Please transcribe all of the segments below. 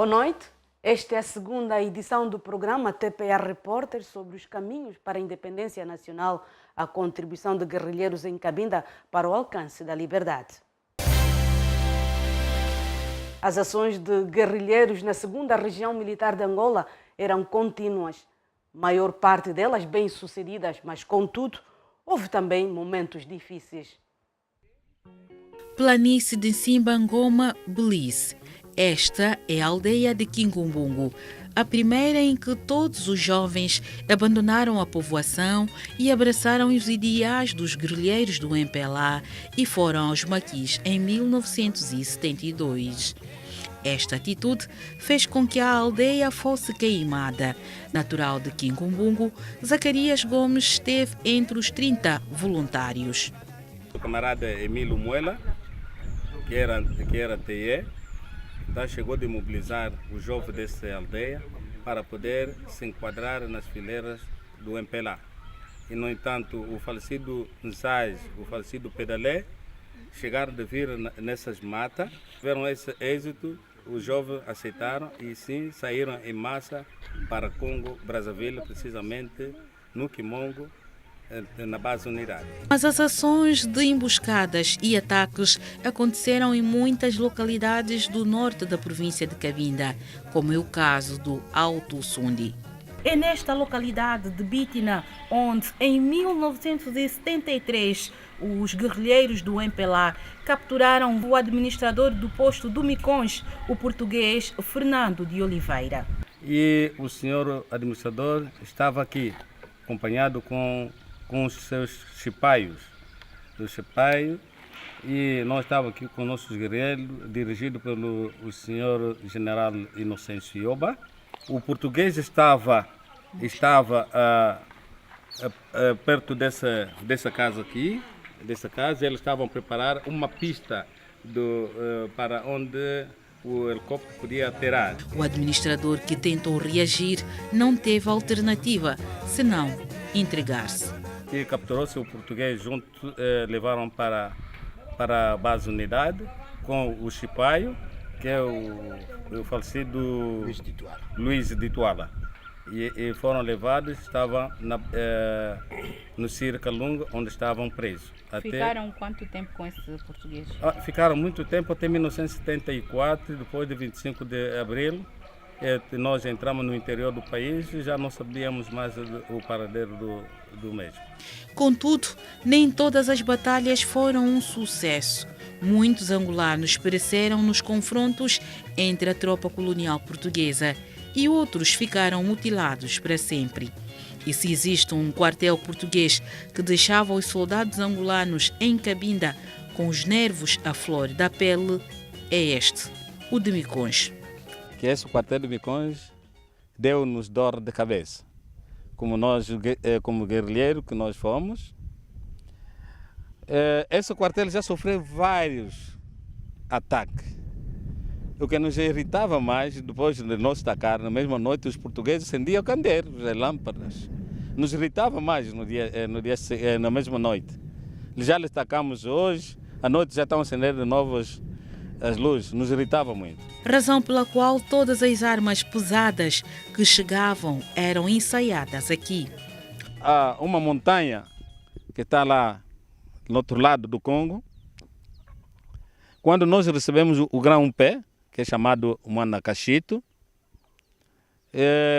noite. Esta é a segunda edição do programa TPA Repórter sobre os caminhos para a independência nacional, a contribuição de guerrilheiros em Cabinda para o alcance da liberdade. As ações de guerrilheiros na segunda região militar de Angola eram contínuas, maior parte delas bem-sucedidas, mas, contudo, houve também momentos difíceis. Planície de Simbangoma, Belize. Esta é a aldeia de Kingumbungu, a primeira em que todos os jovens abandonaram a povoação e abraçaram os ideais dos guerrilheiros do MPLA e foram aos maquis em 1972. Esta atitude fez com que a aldeia fosse queimada. Natural de Kingumbungu, Zacarias Gomes esteve entre os 30 voluntários. O camarada Emílio Muela, que era TE, então chegou de mobilizar os jovens dessa aldeia para poder se enquadrar nas fileiras do MPLA. E, no entanto, o falecido Nzais, o falecido Pedalé, chegaram de vir nessas matas, tiveram esse êxito, os jovens aceitaram e sim saíram em massa para Congo, Brazzaville, precisamente no Kimongo, na base unidade. Mas as ações de emboscadas e ataques aconteceram em muitas localidades do norte da província de Cabinda, como é o caso do Alto Sundi. É nesta localidade de Bitina onde, em 1973, os guerrilheiros do MPLA capturaram o administrador do posto do Micões, o português Fernando de Oliveira. E o senhor administrador estava aqui, acompanhado com os seus chipaios, e nós estávamos aqui com nossos guerreiros, dirigido pelo senhor general Inocêncio Ioba. O português estava perto dessa casa aqui, eles estavam a preparar uma pista para onde o helicóptero podia aterrar. O administrador, que tentou reagir, não teve alternativa, senão entregar-se. E capturou-se o português junto, levaram para a base unidade com o chipaio, que é o falecido Luiz de Tuala. E foram levados, estavam no Circalunga, onde estavam presos. Ficaram quanto tempo com esse português? Ficaram muito tempo, até 1974, depois de 25 de abril. Nós entramos no interior do país e já não sabíamos mais o paradeiro do mesmo. Contudo, nem todas as batalhas foram um sucesso. Muitos angolanos pereceram nos confrontos entre a tropa colonial portuguesa e outros ficaram mutilados para sempre. E se existe um quartel português que deixava os soldados angolanos em Cabinda com os nervos à flor da pele, é este, o de Micões. Que esse quartel de Micões deu-nos dor de cabeça. Como guerrilheiro que nós fomos, esse quartel já sofreu vários ataques. O que nos irritava mais, depois de nós atacar, na mesma noite, os portugueses acendiam candeiros, lâmpadas. Nos irritava mais na mesma noite. Já lhes atacamos hoje, à noite já estão acendendo de novo as luzes, nos irritava muito. Razão pela qual todas as armas pesadas que chegavam eram ensaiadas aqui. Há uma montanha que está lá no outro lado do Congo. Quando nós recebemos o grão-pé, que é chamado Manacachito,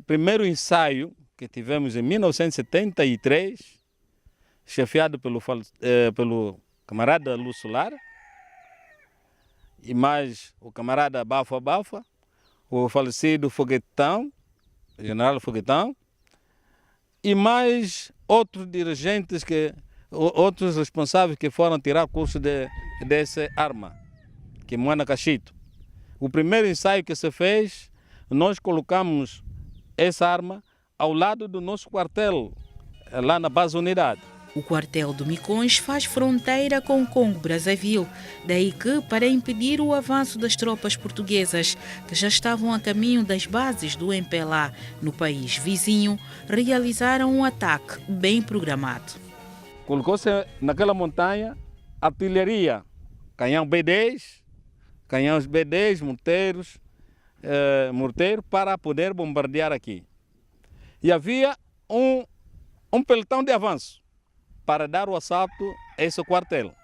primeiro ensaio que tivemos em 1973, chefiado pelo camarada Lúcio Lara, e mais o camarada Bafa, o falecido Foguetão, general Foguetão, e mais outros dirigentes, outros responsáveis que foram tirar curso dessa arma, que é Manacachito. O primeiro ensaio que se fez, nós colocamos essa arma ao lado do nosso quartel, lá na base unidade. O quartel do Micões faz fronteira com o Congo-Brazzaville, daí que, para impedir o avanço das tropas portuguesas, que já estavam a caminho das bases do MPLA no país vizinho, realizaram um ataque bem programado. Colocou-se naquela montanha artilharia, canhão B10, canhões B10, morteiros, morteiro para poder bombardear aqui. E havia um pelotão de avanço para dar o assalto a esse quartel.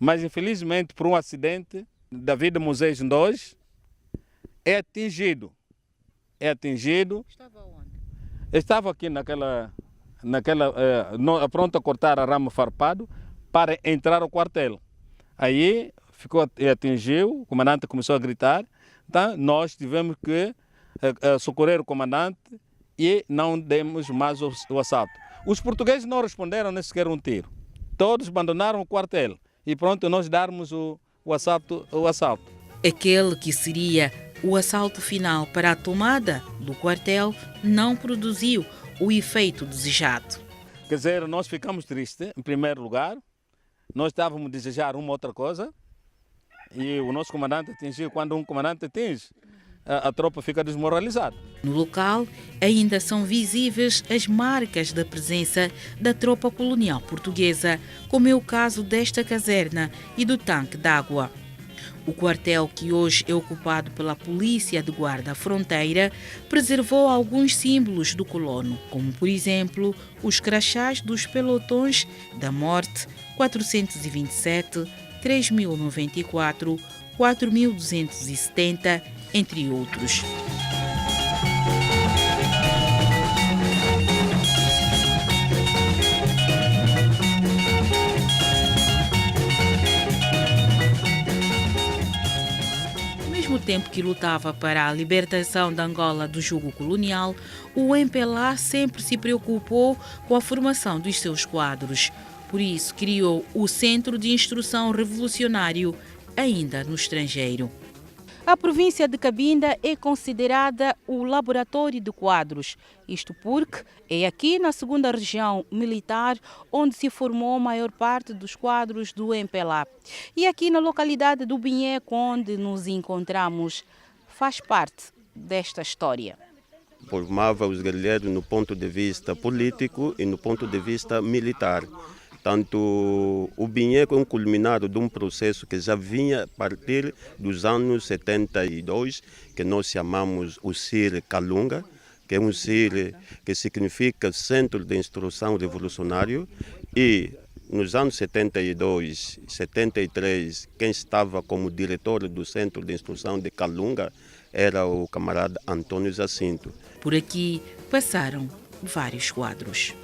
Mas, infelizmente, por um acidente, David Moisés II é atingido. Estava onde? Estava aqui pronto a cortar a rama farpado para entrar ao quartel. Aí atingiu, o comandante começou a gritar, então nós tivemos que socorrer o comandante e não demos mais o assalto. Os portugueses não responderam nem sequer um tiro. Todos abandonaram o quartel e pronto, nós darmos o assalto. Aquele que seria o assalto final para a tomada do quartel não produziu o efeito desejado. Quer dizer, nós ficamos tristes, em primeiro lugar. Nós estávamos a desejar uma outra coisa e o nosso comandante atingiu. Quando um comandante atinge, a tropa fica desmoralizada. No local ainda são visíveis as marcas da presença da tropa colonial portuguesa, como é o caso desta caserna e do tanque d'água. O quartel, que hoje é ocupado pela Polícia de Guarda Fronteira, preservou alguns símbolos do colono, como, por exemplo, os crachás dos pelotões da morte 427, 3094, 4270, entre outros. Ao mesmo tempo que lutava para a libertação de Angola do jugo colonial, o MPLA sempre se preocupou com a formação dos seus quadros. Por isso, criou o Centro de Instrução Revolucionário, ainda no estrangeiro. A província de Cabinda é considerada o laboratório de quadros, isto porque é aqui na 2ª Região Militar onde se formou a maior parte dos quadros do MPLA. E aqui na localidade do Binheco, onde nos encontramos, faz parte desta história. Formava os guerrilheiros no ponto de vista político e no ponto de vista militar. Tanto o Binheco é um culminado de um processo que já vinha a partir dos anos 72, que nós chamamos o CIR Kalunga, que é um CIR que significa Centro de Instrução Revolucionário, e nos anos 72, 73, quem estava como diretor do Centro de Instrução de Kalunga era o camarada Antônio Jacinto. Por aqui passaram vários quadros.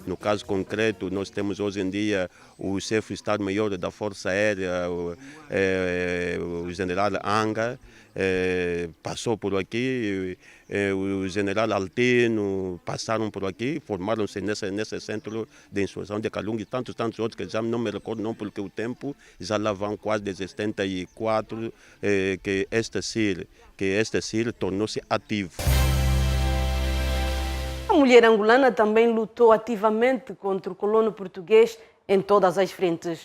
No caso concreto, nós temos hoje em dia o chefe de Estado-Maior da Força Aérea, o general Anga, passou por aqui, o general Altino passaram por aqui, formaram-se nesse centro de instrução de Kalunga e tantos outros que já não me recordo, não, porque o tempo já lá vão quase desde 74 que este CIR tornou-se ativo. A mulher angolana também lutou ativamente contra o colono português em todas as frentes.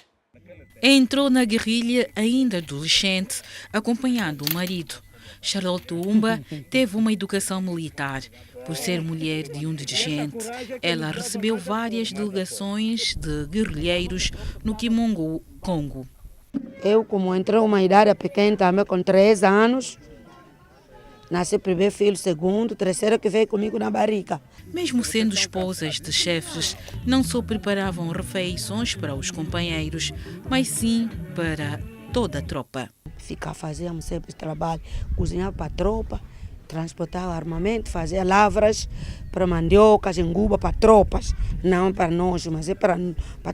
Entrou na guerrilha ainda adolescente, acompanhando o marido. Charlotte Umba teve uma educação militar. Por ser mulher de um dirigente, ela recebeu várias delegações de guerrilheiros no Kimongo, Congo. Eu, como entrei uma idade pequena, também com 3 anos, nasci primeiro filho, segundo, terceiro que veio comigo na barriga. Mesmo sendo esposas de chefes, não só preparavam refeições para os companheiros, mas sim para toda a tropa. Fazíamos sempre trabalho, cozinhava para a tropa, transportava armamento, fazia lavras para mandiocas, enguba para tropas, não para nós, mas é para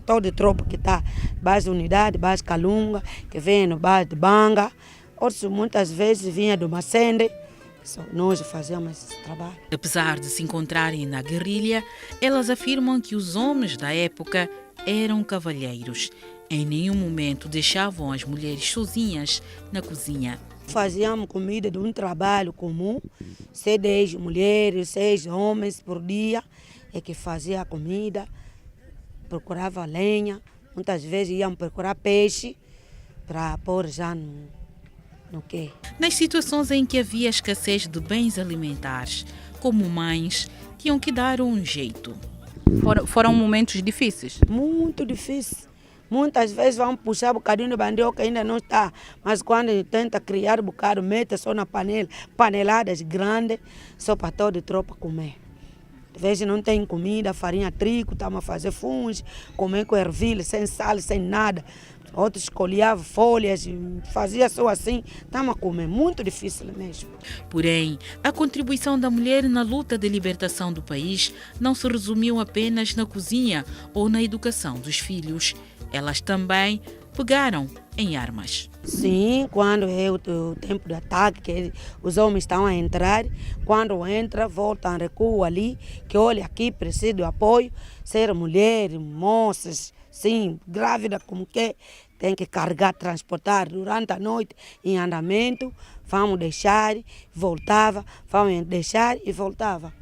toda a tropa que está, base de unidade, base Kalunga, que vem no base de Banga, outros muitas vezes vinha do Macende. Nós fazíamos esse trabalho. Apesar de se encontrarem na guerrilha, elas afirmam que os homens da época eram cavalheiros. Em nenhum momento deixavam as mulheres sozinhas na cozinha. Fazíamos comida de um trabalho comum, 10 mulheres, 6 homens por dia, é que fazia a comida, procurava lenha, muitas vezes íamos procurar peixe para pôr já no quê? Nas situações em que havia escassez de bens alimentares, como mães, tinham que dar um jeito. Foram momentos difíceis? Muito difícil. Muitas vezes vamos puxar um bocadinho de mandioca, ainda não está. Mas quando tenta criar um bocado, mete só na panela, paneladas grandes, só para toda a tropa comer. Às vezes não tem comida, farinha trigo, estamos a fazer funge, comer com ervilha, sem sal, sem nada. Outros escolhiam folhas, fazia só assim, estamos a comer. Muito difícil mesmo. Porém, a contribuição da mulher na luta de libertação do país não se resumiu apenas na cozinha ou na educação dos filhos. Elas também pegaram em armas. Sim, quando é o tempo de ataque, que os homens estão a entrar, quando entra, voltam, recuam ali, que olha aqui, preciso de apoio, ser mulher, moças, sim, grávida, como que tem que carregar, transportar durante a noite em andamento, vamos deixar, voltava, vamos deixar e voltava.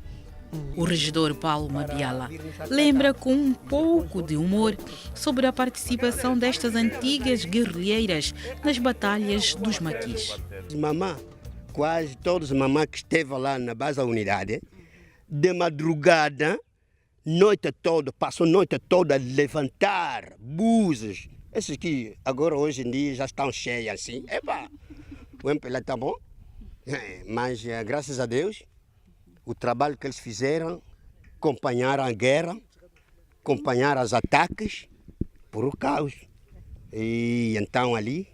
O regedor Paulo Mabiala lembra com um pouco de humor sobre a participação destas antigas guerrilheiras nas batalhas dos maquis. Mamã, quase todos os mamães que estavam lá na base da unidade, de madrugada, noite toda, passou a noite toda a levantar buses. Esses que agora hoje em dia já estão cheios assim. Epa, o MPLA está bom, mas graças a Deus, o trabalho que eles fizeram, acompanharam a guerra, acompanharam os ataques por o caos. E então ali,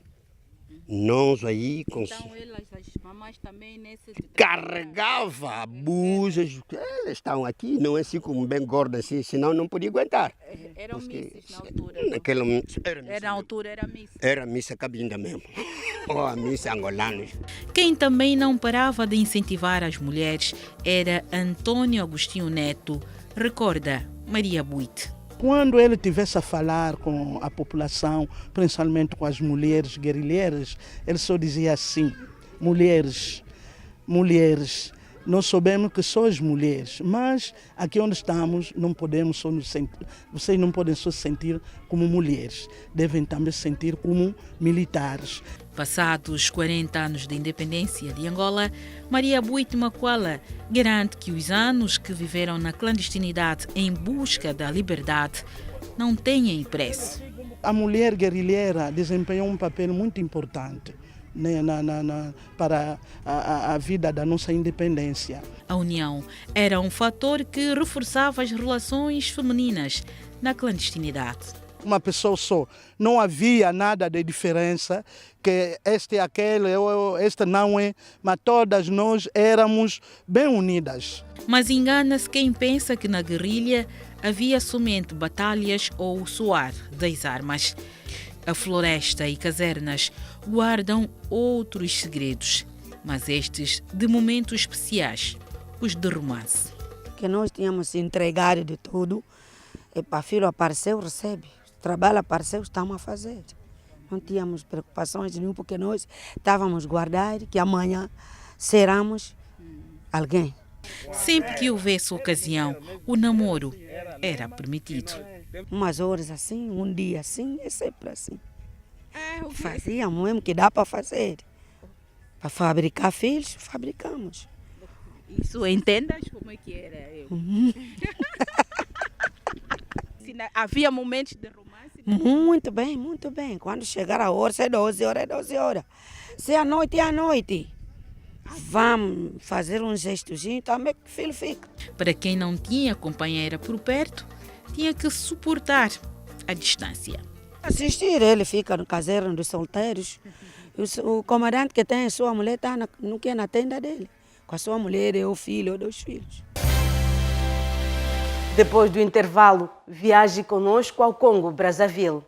nós aí... Então elas, as mamães também nesse... Carregava bujas, eles estão aqui, não é assim como bem gordas assim, senão não podia aguentar. Eram missas na altura. Na altura era missa. Era missa cabinda mesmo, ou a missa angolana. Quem também não parava de incentivar as mulheres era Antônio Agostinho Neto, recorda Maria Buite. Quando ele estivesse a falar com a população, principalmente com as mulheres guerrilheiras, ele só dizia assim: mulheres, nós sabemos que sois mulheres, mas aqui onde estamos não podemos só nos sentir, vocês não podem só se sentir como mulheres, devem também se sentir como militares. Passados 40 anos de independência de Angola, Maria Buite Makwala garante que os anos que viveram na clandestinidade em busca da liberdade não têm preço. A mulher guerrilheira desempenhou um papel muito importante, né, para a vida da nossa independência. A união era um fator que reforçava as relações femininas na clandestinidade. Uma pessoa só, não havia nada de diferença, que este é aquele, este não é, mas todas nós éramos bem unidas. Mas engana-se quem pensa que na guerrilha havia somente batalhas ou o soar das armas. A floresta e casernas guardam outros segredos, mas estes de momentos especiais, os de romance. Que nós tínhamos se entregado de tudo, e para filho apareceu, recebe. Trabalho apareceu, estamos a fazer. Não tínhamos preocupações nenhuma, porque nós estávamos guardados que amanhã seremos alguém. Sempre que houvesse ocasião, o namoro era permitido. Umas horas assim, um dia assim, é sempre assim. Fazíamos mesmo que dá para fazer. Para fabricar filhos, fabricamos. Isso entendas como é que era? Havia momentos de romance? Muito bem, muito bem. Quando chegar a hora, se é 12 horas, é 12 horas. Se é à noite, é à noite. Vamos fazer um gestozinho, também que o filho fica. Para quem não tinha companheira por perto, tinha que suportar a distância. Assistir, ele fica no caseiro dos solteiros. O comandante que tem a sua mulher está na tenda dele, com a sua mulher e o filho ou 2 filhos. Depois do intervalo, viaje conosco ao Congo, Brazzaville.